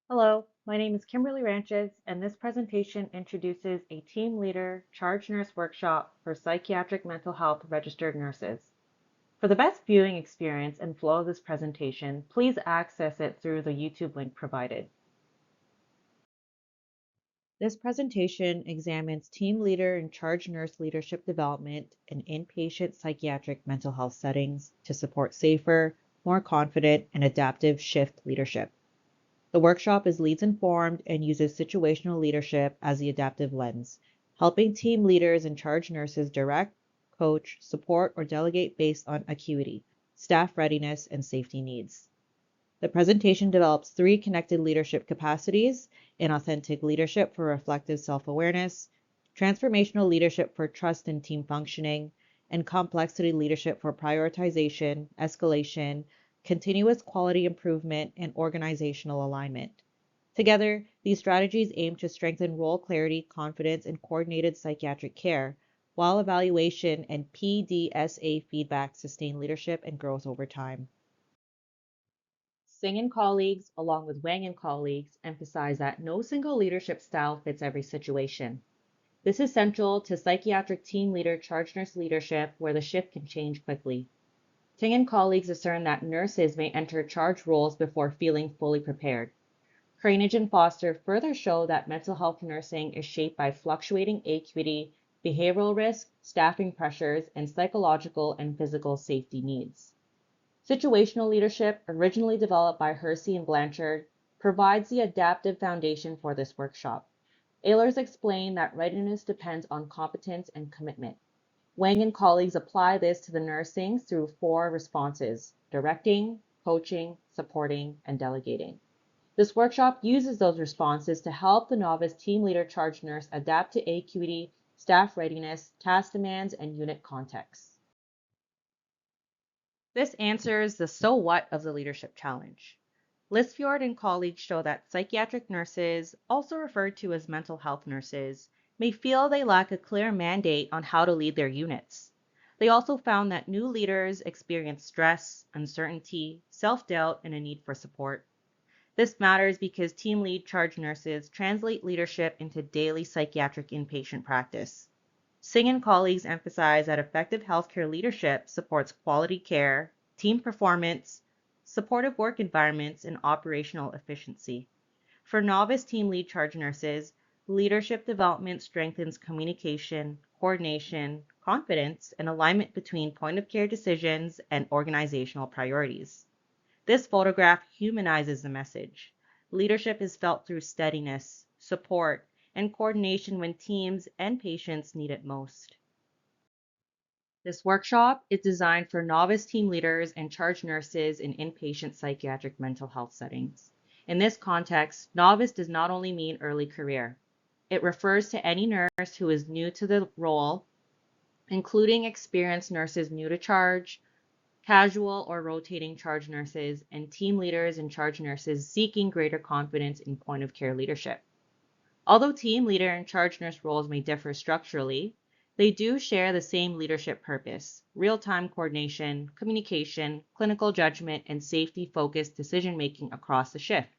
Hello, my name is Kimberly Ranches, and this presentation introduces a Team Leader Charge Nurse Workshop for Psychiatric Mental Health Registered Nurses. For the best viewing experience and flow of this presentation, please access it through the YouTube link provided. This presentation examines Team Leader and Charge Nurse leadership development in inpatient psychiatric mental health settings to support safer, more confident, and adaptive shift leadership. The workshop is leads informed and uses situational leadership as the adaptive lens, helping team leaders and charge nurses direct, coach, support, or delegate based on acuity, staff readiness, and safety needs. The presentation develops three connected leadership capacities: inauthentic leadership for reflective self awareness, transformational leadership for trust and team functioning, and complexity leadership for prioritization, escalation, continuous quality improvement, and organizational alignment. Together, these strategies aim to strengthen role clarity, confidence, and coordinated psychiatric care, while evaluation and PDSA feedback sustain leadership and growth over time. Singh and colleagues, along with Wang and colleagues, emphasize that no single leadership style fits every situation. This is central to psychiatric team leader charge nurse leadership, where the shift can change quickly. Ting and colleagues asserted that nurses may enter charge roles before feeling fully prepared. Cranage and Foster further show that mental health nursing is shaped by fluctuating acuity, behavioral risk, staffing pressures, and psychological and physical safety needs. Situational leadership, originally developed by Hersey and Blanchard, provides the adaptive foundation for this workshop. Ehlers explained that readiness depends on competence and commitment. Wang and colleagues apply this to the nursing through four responses: directing, coaching, supporting, and delegating. This workshop uses those responses to help the novice team leader charge nurse adapt to acuity, staff readiness, task demands, and unit contexts. This answers the so what of the leadership challenge. Lisfjord and colleagues show that psychiatric nurses, also referred to as mental health nurses, may feel they lack a clear mandate on how to lead their units. They also found that new leaders experience stress, uncertainty, self doubt, and a need for support. This matters because team lead charge nurses translate leadership into daily psychiatric inpatient practice. Singh and colleagues emphasize that effective healthcare leadership supports quality care, team performance, supportive work environments, and operational efficiency. For novice team lead charge nurses, leadership development strengthens communication, coordination, confidence, and alignment between point of care decisions and organizational priorities. This photograph humanizes the message. Leadership is felt through steadiness, support, and coordination when teams and patients need it most. This workshop is designed for novice team leaders and charge nurses in inpatient psychiatric mental health settings. In this context, novice does not only mean early career. It refers to any nurse who is new to the role, including experienced nurses new to charge, casual or rotating charge nurses, and team leaders and charge nurses seeking greater confidence in point of care leadership. Although team leader and charge nurse roles may differ structurally, they do share the same leadership purpose: real-time coordination, communication, clinical judgment, and safety-focused decision-making across the shift.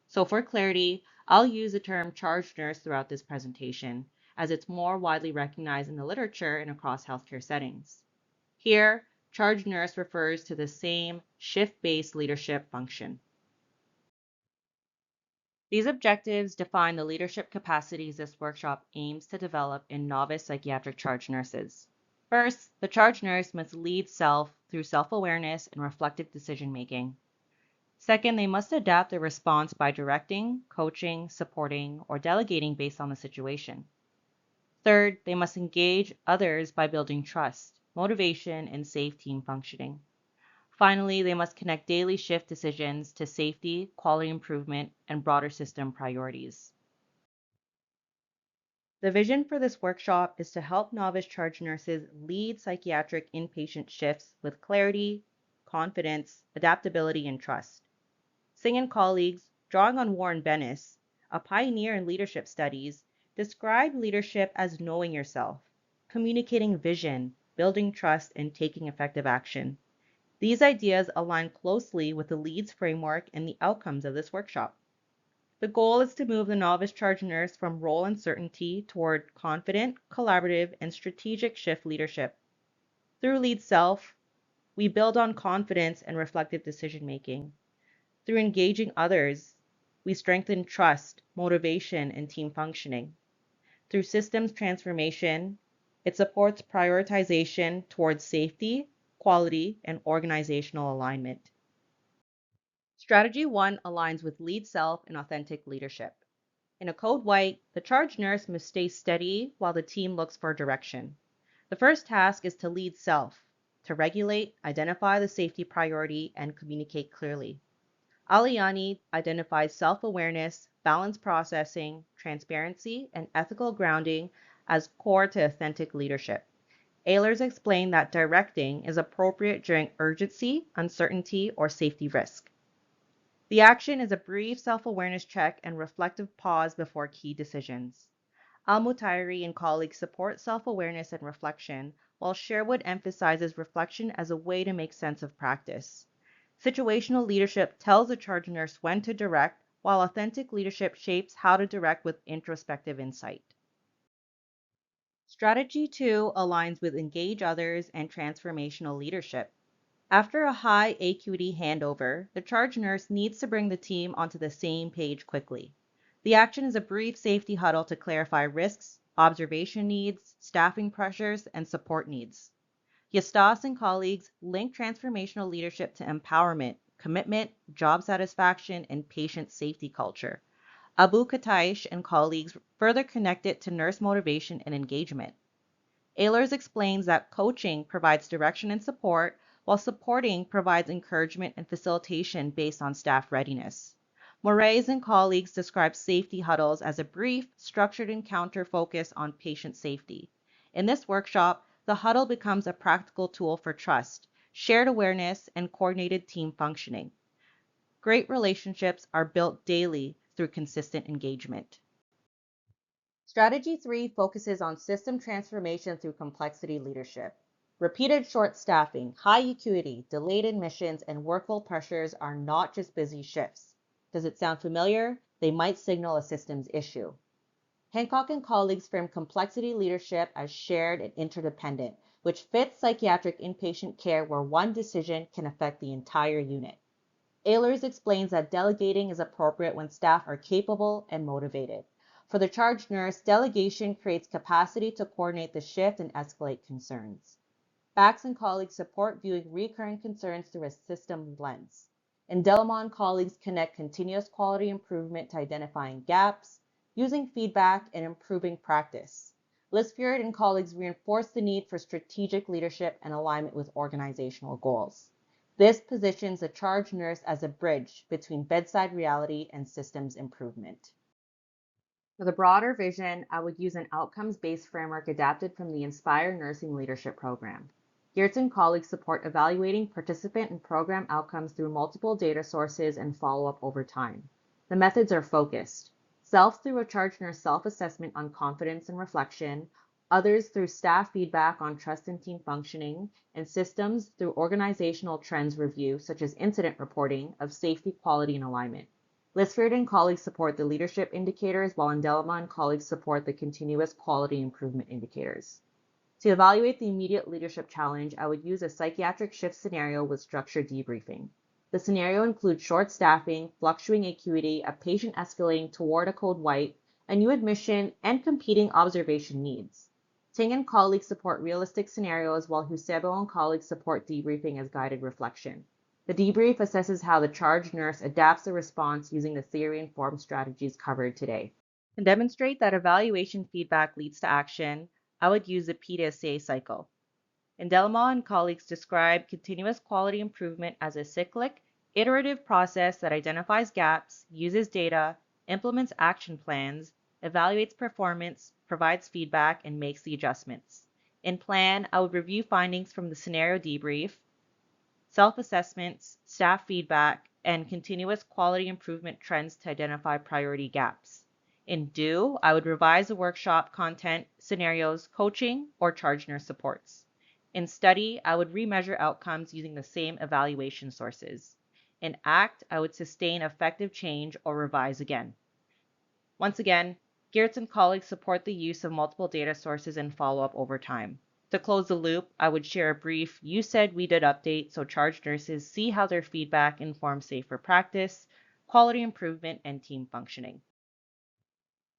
So for clarity, I'll use the term charge nurse throughout this presentation, as it's more widely recognized in the literature and across healthcare settings. Here, charge nurse refers to the same shift-based leadership function. These objectives define the leadership capacities this workshop aims to develop in novice psychiatric charge nurses. First, the charge nurse must lead self through self-awareness and reflective decision-making. Second, they must adapt their response by directing, coaching, supporting, or delegating based on the situation. Third, they must engage others by building trust, motivation, and safe team functioning. Finally, they must connect daily shift decisions to safety, quality improvement, and broader system priorities. The vision for this workshop is to help novice charge nurses lead psychiatric inpatient shifts with clarity, confidence, adaptability, and trust. Singh and colleagues, drawing on Warren Bennis, a pioneer in leadership studies, describe leadership as knowing yourself, communicating vision, building trust, and taking effective action. These ideas align closely with the LEADS framework and the outcomes of this workshop. The goal is to move the novice charge nurse from role uncertainty toward confident, collaborative, and strategic shift leadership. Through Lead Self, we build on confidence and reflective decision making. Through engaging others, we strengthen trust, motivation, and team functioning. Through systems transformation, it supports prioritization towards safety, quality, and organizational alignment. Strategy 1 aligns with Lead Self and authentic leadership. In a code white, the charge nurse must stay steady while the team looks for direction. The first task is to lead self, to regulate, identify the safety priority, and communicate clearly. Aliani identifies self-awareness, balanced processing, transparency, and ethical grounding as core to authentic leadership. Ehlers explained that directing is appropriate during urgency, uncertainty, or safety risk. The action is a brief self-awareness check and reflective pause before key decisions. Al-Mutairi and colleagues support self-awareness and reflection, while Sherwood emphasizes reflection as a way to make sense of practice. Situational leadership tells the charge nurse when to direct, while authentic leadership shapes how to direct with introspective insight. Strategy 2 aligns with engage others and transformational leadership. After a high acuity handover, the charge nurse needs to bring the team onto the same page quickly. The action is a brief safety huddle to clarify risks, observation needs, staffing pressures, and support needs. Yastas and colleagues link transformational leadership to empowerment, commitment, job satisfaction, and patient safety culture. Abu Kataish and colleagues further connect it to nurse motivation and engagement. Ehlers explains that coaching provides direction and support, while supporting provides encouragement and facilitation based on staff readiness. Moraes and colleagues describe safety huddles as a brief, structured encounter focused on patient safety. In this workshop, the huddle becomes a practical tool for trust, shared awareness, and coordinated team functioning. Great relationships are built daily through consistent engagement. Strategy 3 focuses on system transformation through complexity leadership. Repeated short staffing, high acuity, delayed admissions, and workload pressures are not just busy shifts. Does it sound familiar? They might signal a systems issue. Hancock and colleagues frame complexity leadership as shared and interdependent, which fits psychiatric inpatient care where one decision can affect the entire unit. Ehlers explains that delegating is appropriate when staff are capable and motivated. For the charge nurse, delegation creates capacity to coordinate the shift and escalate concerns. Bax and colleagues support viewing recurring concerns through a system lens. And Delamont colleagues connect continuous quality improvement to identifying gaps, using feedback, and improving practice. Lisfield and colleagues reinforce the need for strategic leadership and alignment with organizational goals. This positions the charge nurse as a bridge between bedside reality and systems improvement. For the broader vision, I would use an outcomes-based framework adapted from the Inspire Nursing Leadership Program. Geertz and colleagues support evaluating participant and program outcomes through multiple data sources and follow-up over time. The methods are focused. Self through a charge nurse self-assessment on confidence and reflection, others through staff feedback on trust and team functioning, and systems through organizational trends review, such as incident reporting of safety, quality, and alignment. Lisford and colleagues support the leadership indicators, while Indelma and colleagues support the continuous quality improvement indicators. To evaluate the immediate leadership challenge, I would use a psychiatric shift scenario with structured debriefing. The scenario includes short staffing, fluctuating acuity, a patient escalating toward a code white, a new admission, and competing observation needs. Ting and colleagues support realistic scenarios, while Husebo and colleagues support debriefing as guided reflection. The debrief assesses how the charge nurse adapts the response using the theory-informed strategies covered today. To demonstrate that evaluation feedback leads to action, I would use the PDSA cycle. Indelma and colleagues describe continuous quality improvement as a cyclic, iterative process that identifies gaps, uses data, implements action plans, evaluates performance, provides feedback, and makes the adjustments. In plan, I would review findings from the scenario debrief, self-assessments, staff feedback, and continuous quality improvement trends to identify priority gaps. In do, I would revise the workshop content, scenarios, coaching, or charge nurse supports. In study, I would remeasure outcomes using the same evaluation sources. In act, I would sustain effective change or revise again. Once again, Geertz and colleagues support the use of multiple data sources and follow up over time. To close the loop, I would share a brief "you said we did" update so charge nurses see how their feedback informs safer practice, quality improvement, and team functioning.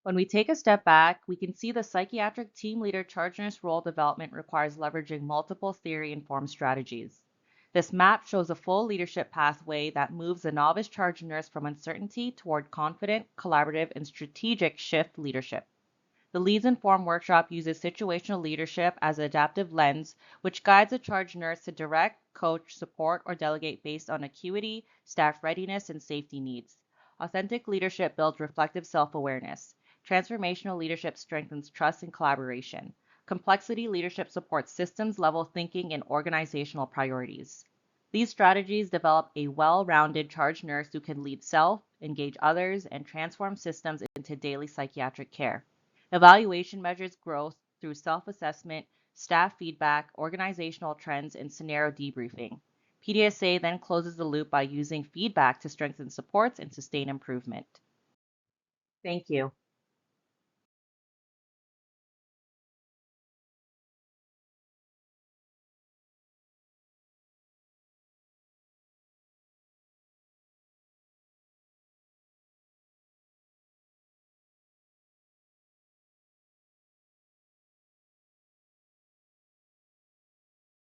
When we take a step back, we can see the psychiatric team leader charge nurse role development requires leveraging multiple theory informed strategies. This map shows a full leadership pathway that moves the novice charge nurse from uncertainty toward confident, collaborative, and strategic shift leadership. The Leads Informed workshop uses situational leadership as an adaptive lens, which guides a charge nurse to direct, coach, support, or delegate based on acuity, staff readiness, and safety needs. Authentic leadership builds reflective self awareness. Transformational leadership strengthens trust and collaboration. Complexity leadership supports systems level thinking and organizational priorities. These strategies develop a well rounded charge nurse who can lead self, engage others, and transform systems into daily psychiatric care. Evaluation measures growth through self assessment, staff feedback, organizational trends, and scenario debriefing. PDSA then closes the loop by using feedback to strengthen supports and sustain improvement. Thank you.